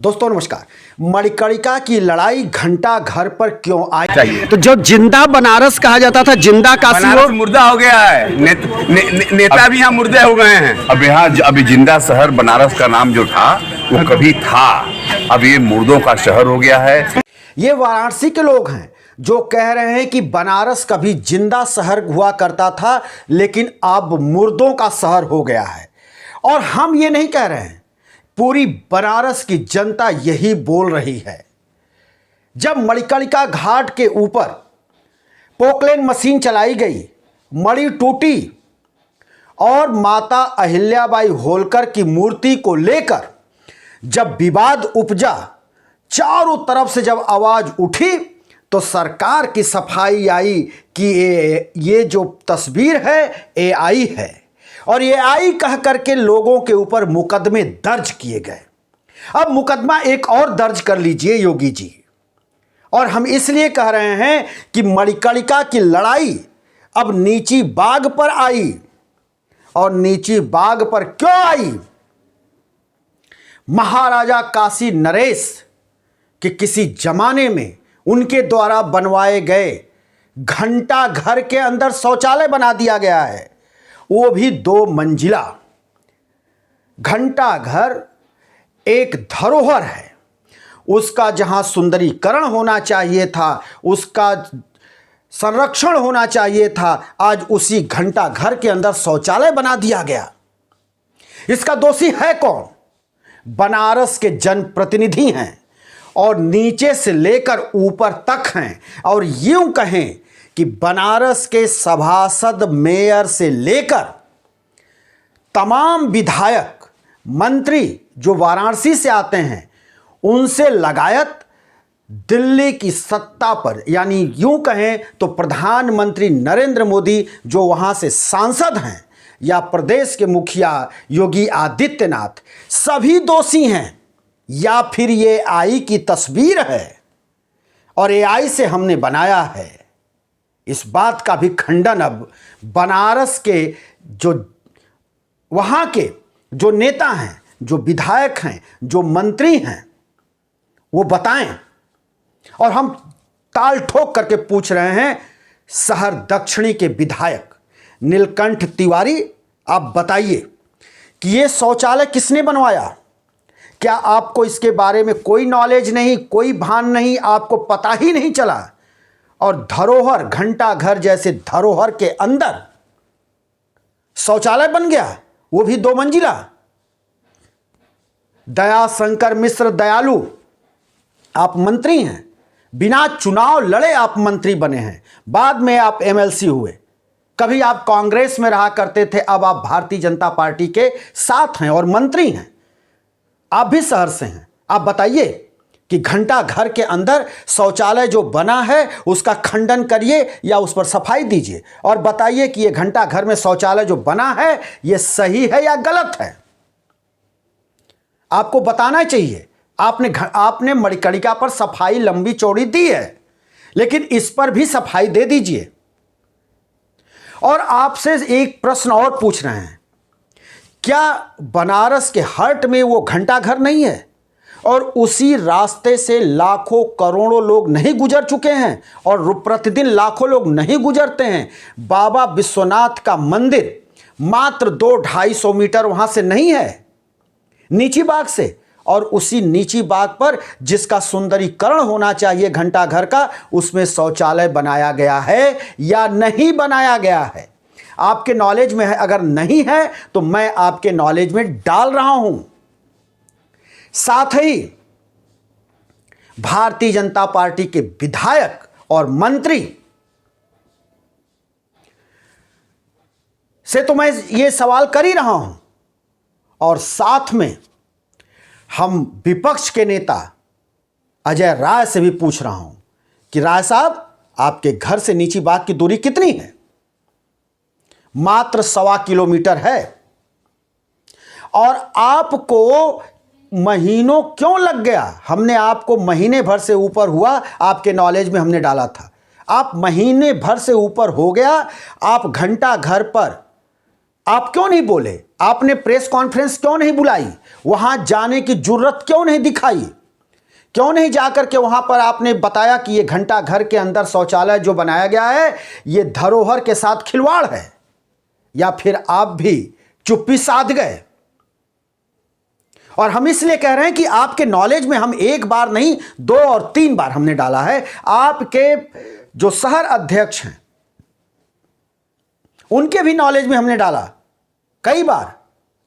दोस्तों नमस्कार। मणिकर्णिका की लड़ाई घंटा घर पर क्यों आई चाहिए? तो जो जिंदा बनारस कहा जाता था, जिंदा काशी बनारस मुर्दा हो गया है। नेता भी यहाँ मुर्दे हो गए हैं। अब यहाँ अभी जिंदा शहर बनारस का नाम जो था वो कभी था, अब ये मुर्दों का शहर हो गया है। ये वाराणसी के लोग हैं जो कह रहे हैं कि बनारस कभी जिंदा शहर हुआ करता था लेकिन अब मुर्दों का शहर हो गया है। और हम ये नहीं कह रहे हैं, पूरी बनारस की जनता यही बोल रही है। जब मणिकर्णिका घाट के ऊपर पोकलेन मशीन चलाई गई, मणि टूटी और माता अहिल्याबाई होलकर की मूर्ति को लेकर जब विवाद उपजा, चारों तरफ से जब आवाज उठी, तो सरकार की सफाई आई कि ये जो तस्वीर है एआई है और एआई कह करके लोगों के ऊपर मुकदमे दर्ज किए गए। अब मुकदमा एक और दर्ज कर लीजिए योगी जी। और हम इसलिए कह रहे हैं कि मणिकर्णिका की लड़ाई अब नीची बाग पर आई। और नीची बाग पर क्यों आई? महाराजा काशी नरेश के किसी जमाने में उनके द्वारा बनवाए गए घंटा घर के अंदर शौचालय बना दिया गया है, वो भी 2 मंजिला। घंटा घर एक धरोहर है, उसका जहां सुंदरीकरण होना चाहिए था, उसका संरक्षण होना चाहिए था, आज उसी घंटा घर के अंदर शौचालय बना दिया गया। इसका दोषी है कौन? बनारस के जनप्रतिनिधि हैं और नीचे से लेकर ऊपर तक हैं। और यूं कहें कि बनारस के सभासद, मेयर से लेकर तमाम विधायक, मंत्री जो वाराणसी से आते हैं, उनसे लगायत दिल्ली की सत्ता पर, यानी यूं कहें तो प्रधानमंत्री नरेंद्र मोदी जो वहां से सांसद हैं, या प्रदेश के मुखिया योगी आदित्यनाथ, सभी दोषी हैं। या फिर ये एआई की तस्वीर है और एआई से हमने बनाया है। इस बात का भी खंडन अब बनारस के जो वहां के जो नेता हैं, जो विधायक हैं, जो मंत्री हैं, वो बताएं। और हम ताल ठोक करके पूछ रहे हैं, शहर दक्षिणी के विधायक नीलकंठ तिवारी, आप बताइए कि ये शौचालय किसने बनवाया? क्या आपको इसके बारे में कोई नॉलेज नहीं, कोई भान नहीं, आपको पता ही नहीं चला? और धरोहर, घंटा घर जैसे धरोहर के अंदर शौचालय बन गया, वो भी 2 मंजिला। दयाशंकर मिश्र दयालु, आप मंत्री हैं, बिना चुनाव लड़े आप मंत्री बने हैं, बाद में आप एमएलसी हुए। कभी आप कांग्रेस में रहा करते थे, अब आप भारतीय जनता पार्टी के साथ हैं और मंत्री हैं। आप भी शहर से हैं। आप बताइए कि घंटा घर के अंदर शौचालय जो बना है उसका खंडन करिए या उस पर सफाई दीजिए और बताइए कि ये घंटा घर में शौचालय जो बना है ये सही है या गलत है। आपको बताना चाहिए। आपने मणिकर्णिका पर सफाई लंबी चौड़ी दी है, लेकिन इस पर भी सफाई दे दीजिए। और आपसे एक प्रश्न और पूछ रहे हैं, क्या बनारस के हार्ट में वो घंटा घर नहीं है? और उसी रास्ते से लाखों करोड़ों लोग नहीं गुजर चुके हैं और प्रतिदिन लाखों लोग नहीं गुजरते हैं। बाबा विश्वनाथ का मंदिर मात्र 200-250 मीटर वहां से नहीं है, नीची बाग से। और उसी नीची बाग पर जिसका सुंदरीकरण होना चाहिए घंटा घर का, उसमें शौचालय बनाया गया है या नहीं बनाया गया है? आपके नॉलेज में है, अगर नहीं है तो मैं आपके नॉलेज में डाल रहा हूं। साथ ही भारतीय जनता पार्टी के विधायक और मंत्री से तो मैं ये सवाल कर ही रहा हूं, और साथ में हम विपक्ष के नेता अजय राय से भी पूछ रहा हूं कि राय साहब, आपके घर से नीची बाग की दूरी कितनी है? मात्र 1.25 किलोमीटर है। और आपको महीनों क्यों लग गया? हमने आपको महीने भर से ऊपर हुआ, आपके नॉलेज में हमने डाला था। आप महीने भर से ऊपर हो गया, आप घंटा घर पर आप क्यों नहीं बोले? आपने प्रेस कॉन्फ्रेंस क्यों नहीं बुलाई? वहां जाने की जुर्रत क्यों नहीं दिखाई? क्यों नहीं जाकर के वहां पर आपने बताया कि ये घंटा घर के अंदर शौचालय जो बनाया गया है ये धरोहर के साथ खिलवाड़ है? या फिर आप भी चुप्पी साध गए? और हम इसलिए कह रहे हैं कि आपके नॉलेज में हम एक बार नहीं 2 और 3 बार हमने डाला है। आपके जो शहर अध्यक्ष हैं उनके भी नॉलेज में हमने डाला कई बार,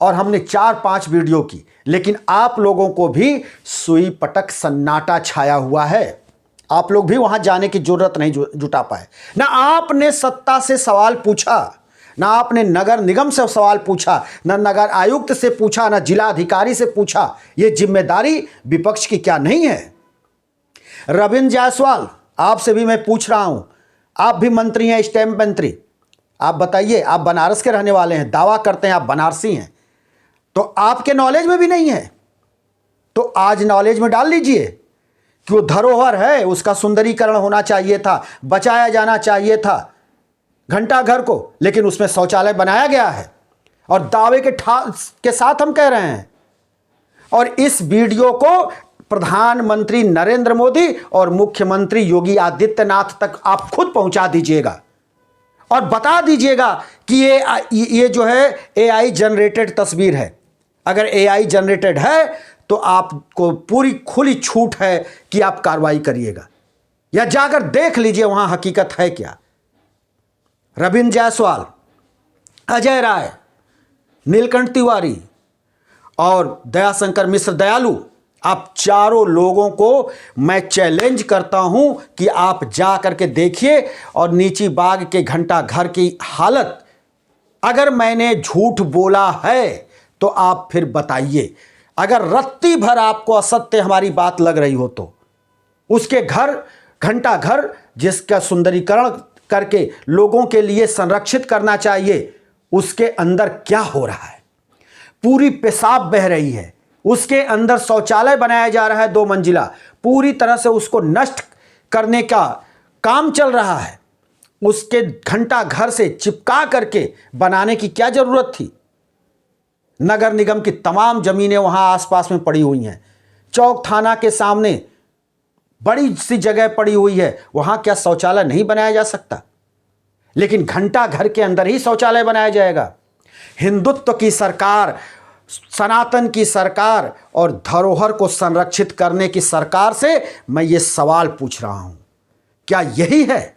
और हमने 4-5 वीडियो की, लेकिन आप लोगों को भी सुई पटक सन्नाटा छाया हुआ है। आप लोग भी वहां जाने की जरूरत नहीं जुटा पाए। ना आपने सत्ता से सवाल पूछा, ना आपने नगर निगम से सवाल पूछा, ना नगर आयुक्त से पूछा, ना जिला अधिकारी से पूछा। यह जिम्मेदारी विपक्ष की क्या नहीं है? रविंद्र जायसवाल, आपसे भी मैं पूछ रहा हूं, आप भी मंत्री हैं, स्टैम्प मंत्री। आप बताइए, आप बनारस के रहने वाले हैं, दावा करते हैं आप बनारसी हैं, तो आपके नॉलेज में भी नहीं है। तो आज नॉलेज में डाल लीजिए कि वो धरोहर है, उसका सुंदरीकरण होना चाहिए था, बचाया जाना चाहिए था घंटा घर को, लेकिन उसमें शौचालय बनाया गया है। और दावे के साथ हम कह रहे हैं। और इस वीडियो को प्रधानमंत्री नरेंद्र मोदी और मुख्यमंत्री योगी आदित्यनाथ तक आप खुद पहुंचा दीजिएगा और बता दीजिएगा कि ये जो है एआई जनरेटेड तस्वीर है। अगर एआई जनरेटेड है तो आपको पूरी खुली छूट है कि आप कार्रवाई करिएगा, या जाकर देख लीजिए वहां हकीकत है क्या। रविंद्र जायसवाल, अजय राय, नीलकंठ तिवारी और दयाशंकर मिश्र दयालु, आप चारों लोगों को मैं चैलेंज करता हूं कि आप जा करके देखिए और नीची बाग के घंटा घर की हालत, अगर मैंने झूठ बोला है तो आप फिर बताइए। अगर रत्ती भर आपको असत्य हमारी बात लग रही हो तो उसके घर, घंटा घर जिसका सुंदरीकरण करके लोगों के लिए संरक्षित करना चाहिए, उसके अंदर क्या हो रहा है? पूरी पेशाब बह रही है, उसके अंदर शौचालय बनाया जा रहा है 2 मंजिला, पूरी तरह से उसको नष्ट करने का काम चल रहा है। उसके घंटा घर से चिपका करके बनाने की क्या जरूरत थी? नगर निगम की तमाम जमीनें वहां आसपास में पड़ी हुई हैं, चौक थाना के सामने बड़ी सी जगह पड़ी हुई है, वहां क्या शौचालय नहीं बनाया जा सकता? लेकिन घंटा घर के अंदर ही शौचालय बनाया जाएगा। हिंदुत्व की सरकार, सनातन की सरकार और धरोहर को संरक्षित करने की सरकार से मैं ये सवाल पूछ रहा हूं, क्या यही है?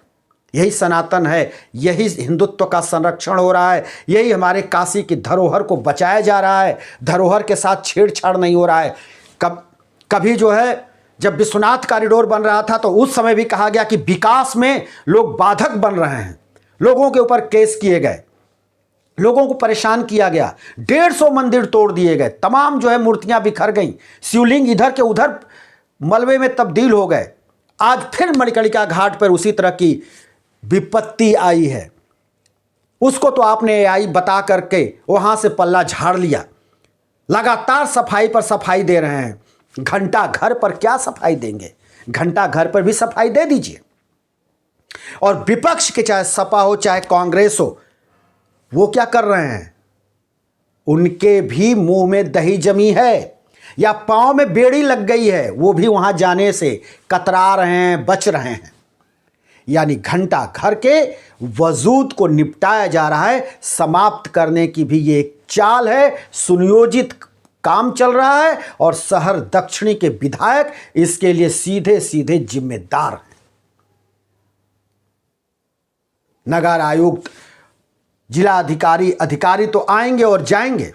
यही सनातन है? यही हिंदुत्व का संरक्षण हो रहा है? यही हमारे काशी की धरोहर को बचाया जा रहा है? धरोहर के साथ छेड़छाड़ नहीं हो रहा है? कभी जो है जब विश्वनाथ कॉरिडोर बन रहा था तो उस समय भी कहा गया कि विकास में लोग बाधक बन रहे हैं, लोगों के ऊपर केस किए गए, लोगों को परेशान किया गया, 150 मंदिर तोड़ दिए गए, तमाम जो है मूर्तियां बिखर गईं, शिवलिंग इधर के उधर मलबे में तब्दील हो गए। आज फिर मणिकर्णिका घाट पर उसी तरह की विपत्ति आई है। उसको तो आपने एआई बता करके वहां से पल्ला झाड़ लिया। लगातार सफाई पर सफाई दे रहे हैं, घंटा घर पर क्या सफाई देंगे? घंटा घर पर भी सफाई दे दीजिए। और विपक्ष के, चाहे सपा हो चाहे कांग्रेस हो, वो क्या कर रहे हैं? उनके भी मुंह में दही जमी है या पांव में बेड़ी लग गई है, वो भी वहां जाने से कतरा रहे हैं, बच रहे हैं। यानी घंटा घर के वजूद को निपटाया जा रहा है, समाप्त करने की भी ये एक चाल है, सुनियोजित काम चल रहा है। और शहर दक्षिणी के विधायक इसके लिए सीधे सीधे जिम्मेदार हैं। नगर आयुक्त, जिला अधिकारी तो आएंगे और जाएंगे।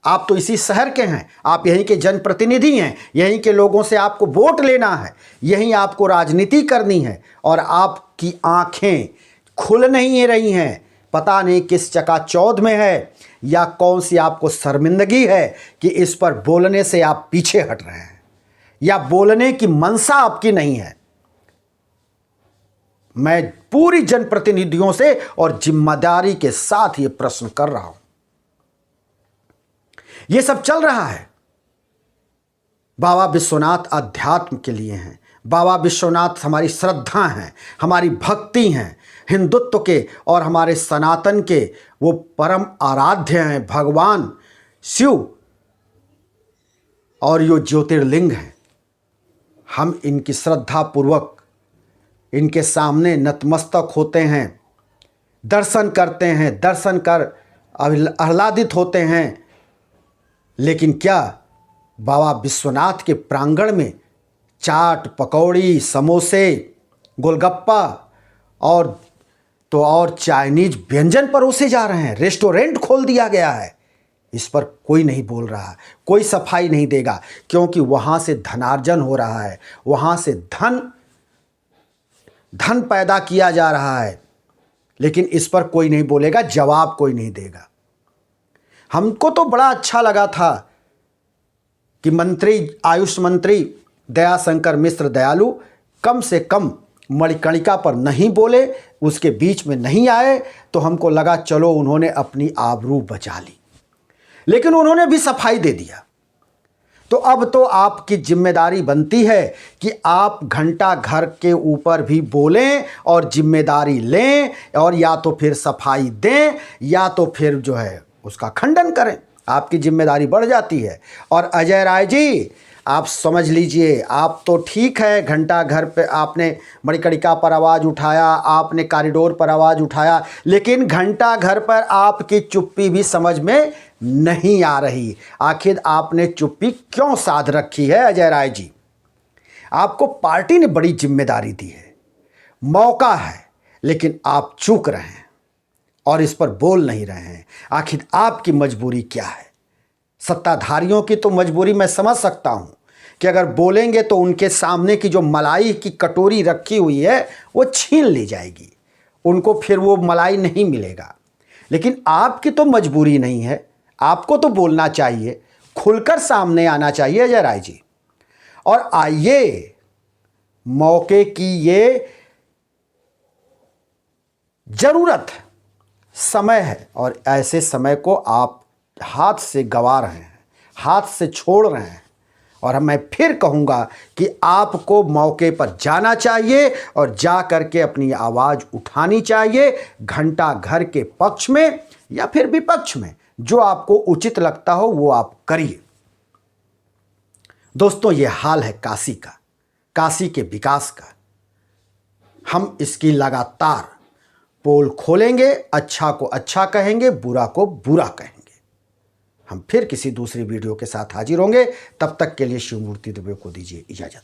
आप तो इसी शहर के हैं, आप यहीं के जनप्रतिनिधि हैं, यहीं के लोगों से आपको वोट लेना है, यहीं आपको राजनीति करनी है। और आपकी आंखें खुल नहीं रही हैं, पता नहीं किस चकाचौंध में है या कौन सी आपको शर्मिंदगी है कि इस पर बोलने से आप पीछे हट रहे हैं, या बोलने की मंशा आपकी नहीं है। मैं पूरी जनप्रतिनिधियों से और जिम्मेदारी के साथ ये प्रश्न कर रहा हूं। ये सब चल रहा है, बाबा विश्वनाथ अध्यात्म के लिए हैं। बाबा विश्वनाथ हमारी श्रद्धा हैं, हमारी भक्ति हैं, हिंदुत्व के और हमारे सनातन के वो परम आराध्य हैं। भगवान शिव और यो ज्योतिर्लिंग हैं, हम इनकी श्रद्धा पूर्वक इनके सामने नतमस्तक होते हैं, दर्शन करते हैं, दर्शन कर आह्लादित होते हैं। लेकिन क्या बाबा विश्वनाथ के प्रांगण में चाट, पकौड़ी, समोसे, गोलगप्पा और चाइनीज व्यंजन परोसे जा रहे हैं? रेस्टोरेंट खोल दिया गया है। इस पर कोई नहीं बोल रहा, कोई सफाई नहीं देगा, क्योंकि वहाँ से धनार्जन हो रहा है, वहाँ से धन पैदा किया जा रहा है। लेकिन इस पर कोई नहीं बोलेगा, जवाब कोई नहीं देगा। हमको तो बड़ा अच्छा लगा था कि आयुष मंत्री दयाशंकर मिश्र दयालु कम से कम मणिकर्णिका पर नहीं बोले, उसके बीच में नहीं आए, तो हमको लगा चलो उन्होंने अपनी आबरू बचा ली। लेकिन उन्होंने भी सफाई दे दिया। तो अब तो आपकी जिम्मेदारी बनती है कि आप घंटा घर के ऊपर भी बोलें और जिम्मेदारी लें, और या तो फिर सफाई दें या तो फिर जो है उसका खंडन करें। आपकी जिम्मेदारी बढ़ जाती है। और अजय राय जी, आप समझ लीजिए, आप तो ठीक है घंटा घर पे आपने मणिकर्णिका पर आवाज़ उठाया, आपने कॉरिडोर पर आवाज़ उठाया, लेकिन घंटा घर पर आपकी चुप्पी भी समझ में नहीं आ रही। आखिर आपने चुप्पी क्यों साध रखी है अजय राय जी? आपको पार्टी ने बड़ी जिम्मेदारी दी है, मौका है, लेकिन आप चूक रहे हैं और इस पर बोल नहीं रहे हैं। आखिर आपकी मजबूरी क्या है? सत्ताधारियों की तो मजबूरी मैं समझ सकता हूं कि अगर बोलेंगे तो उनके सामने की जो मलाई की कटोरी रखी हुई है वो छीन ली जाएगी, उनको फिर वो मलाई नहीं मिलेगा। लेकिन आपकी तो मजबूरी नहीं है, आपको तो बोलना चाहिए, खुलकर सामने आना चाहिए अजय राय जी। और आइए, मौके की ये जरूरत है, समय है, और ऐसे समय को आप हाथ से गंवा रहे हैं, हाथ से छोड़ रहे हैं। और मैं फिर कहूँगा कि आपको मौके पर जाना चाहिए और जा करके अपनी आवाज़ उठानी चाहिए, घंटा घर के पक्ष में या फिर विपक्ष में, जो आपको उचित लगता हो वो आप करिए। दोस्तों, ये हाल है काशी का, काशी के विकास का। हम इसकी लगातार पोल खोलेंगे, अच्छा को अच्छा कहेंगे, बुरा को बुरा कहेंगे। हम फिर किसी दूसरी वीडियो के साथ हाजिर होंगे। तब तक के लिए शिवमूर्ति दुबे को दीजिए इजाजत।